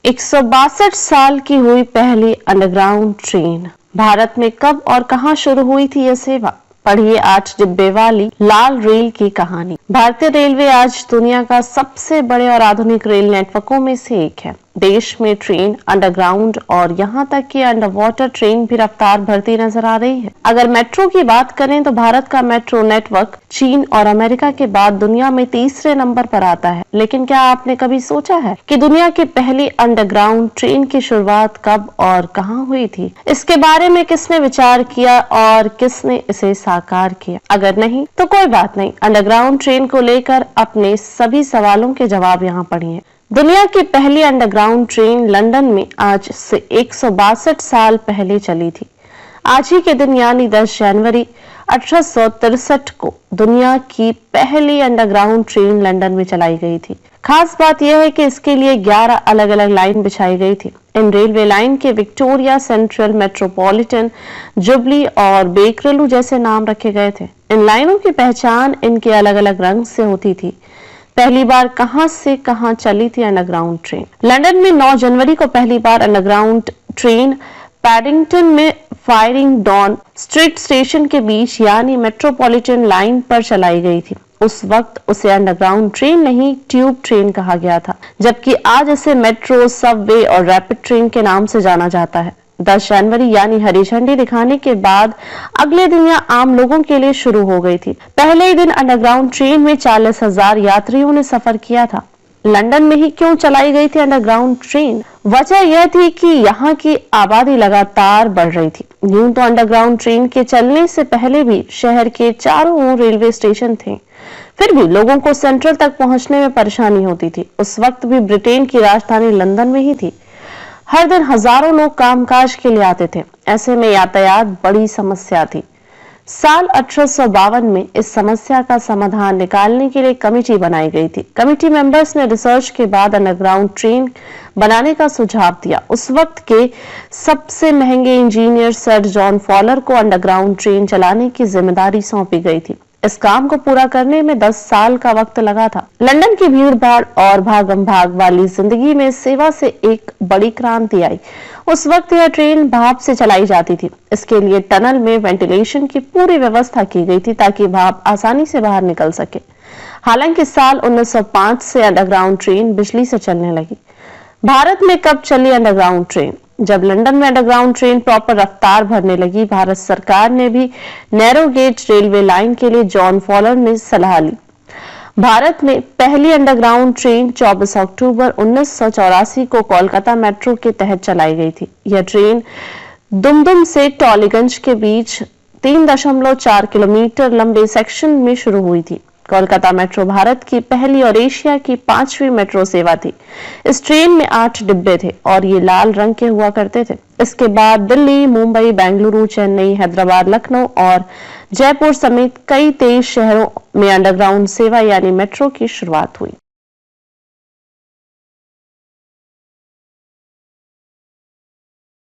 162 साल की हुई पहली अंडरग्राउंड ट्रेन। भारत में कब और कहां शुरू हुई थी यह सेवा? पढ़िए 8 डिब्बे वाली लाल रेल की कहानी। भारतीय रेलवे आज दुनिया का सबसे बड़े और आधुनिक रेल नेटवर्कों में से एक है। देश में ट्रेन, अंडरग्राउंड और यहां तक कि अंडर वाटर ट्रेन भी रफ्तार भरती नजर आ रही है। अगर मेट्रो की बात करें तो भारत का मेट्रो नेटवर्क चीन और अमेरिका के बाद दुनिया में तीसरे नंबर पर आता है। लेकिन क्या आपने कभी सोचा है कि दुनिया की पहली अंडरग्राउंड ट्रेन की शुरुआत कब और कहां हुई थी? इसके बारे में किसने विचार किया और किसने इसे साकार किया? अगर नहीं तो कोई बात नहीं, अंडरग्राउंड ट्रेन को लेकर अपने सभी सवालों के जवाब यहाँ पढ़िए। दुनिया की पहली अंडरग्राउंड ट्रेन लंदन में आज से 162 साल पहले चली थी। आज ही के दिन यानी 10 जनवरी 1863 को दुनिया की पहली अंडरग्राउंड ट्रेन लंदन में चलाई गई थी। खास बात यह है कि इसके लिए 11 अलग अलग लाइन बिछाई गई थी। इन रेलवे लाइन के विक्टोरिया, सेंट्रल, मेट्रोपॉलिटन, जुबली और बेकरलू जैसे नाम रखे गए थे। इन लाइनों की पहचान इनके अलग अलग रंग से होती थी। पहली बार कहां से कहां चली थी अंडरग्राउंड ट्रेन? लंदन में 9 जनवरी को पहली बार अंडरग्राउंड ट्रेन पैडिंगटन में फायरिंग डॉन स्ट्रीट स्टेशन के बीच यानी मेट्रोपॉलिटन लाइन पर चलाई गई थी। उस वक्त उसे अंडरग्राउंड ट्रेन नहीं, ट्यूब ट्रेन कहा गया था, जबकि आज इसे मेट्रो, सबवे और रैपिड ट्रेन के नाम से जाना जाता है। 10 जनवरी यानी हरी झंडी दिखाने के बाद अगले दिन यह आम लोगों के लिए शुरू हो गई थी। पहले ही दिन अंडरग्राउंड ट्रेन में 40,000 यात्रियों ने सफर किया था। लंदन में ही क्यों चलाई गई थी अंडरग्राउंड ट्रेन? वजह यह थी कि यहाँ की आबादी लगातार बढ़ रही थी। यूं तो अंडरग्राउंड ट्रेन के चलने से पहले भी शहर के चारों ओर रेलवे स्टेशन थे, फिर भी लोगों को सेंट्रल तक पहुंचने में परेशानी होती थी। उस वक्त भी ब्रिटेन की राजधानी लंदन में ही थी। हर दिन हजारों लोग कामकाज के लिए आते थे। ऐसे में यातायात बड़ी समस्या थी। साल 1852 में इस समस्या का समाधान निकालने के लिए कमेटी बनाई गई थी। कमेटी मेंबर्स ने रिसर्च के बाद अंडरग्राउंड ट्रेन बनाने का सुझाव दिया। उस वक्त के सबसे महंगे इंजीनियर सर जॉन फॉलर को अंडरग्राउंड ट्रेन चलाने की जिम्मेदारी सौंपी गई थी। इस काम को पूरा करने में 10 साल का वक्त लगा था। लंदन की भीड़-भाड़ और भागम भाग वाली जिंदगी में सेवा से एक बड़ी क्रांति आई। उस वक्त यह ट्रेन भाप से चलाई जाती थी। इसके लिए टनल में वेंटिलेशन की पूरी व्यवस्था की गई थी ताकि भाप आसानी से बाहर निकल सके। हालांकि साल 1905 से अंडरग्राउंड ट्रेन बिजली से चलने लगी। भारत में कब चली अंडरग्राउंड ट्रेन? जब लंदन में अंडरग्राउंड ट्रेन प्रॉपर रफ्तार भरने लगी, भारत सरकार ने भी नैरो गेज रेलवे लाइन के लिए जॉन फॉलर ने सलाह ली। भारत में पहली अंडरग्राउंड ट्रेन 24 अक्टूबर 1984 को कोलकाता मेट्रो के तहत चलाई गई थी। यह ट्रेन दुमदुम से टॉलीगंज के बीच 3.4 किलोमीटर लंबे सेक्शन में शुरू हुई थी। कोलकाता मेट्रो भारत की पहली और एशिया की 5वीं मेट्रो सेवा थी। इस ट्रेन में 8 डिब्बे थे और ये लाल रंग के हुआ करते थे। इसके बाद दिल्ली, मुंबई, बेंगलुरु, चेन्नई, हैदराबाद, लखनऊ और जयपुर समेत कई 23 शहरों में अंडरग्राउंड सेवा यानी मेट्रो की शुरुआत हुई।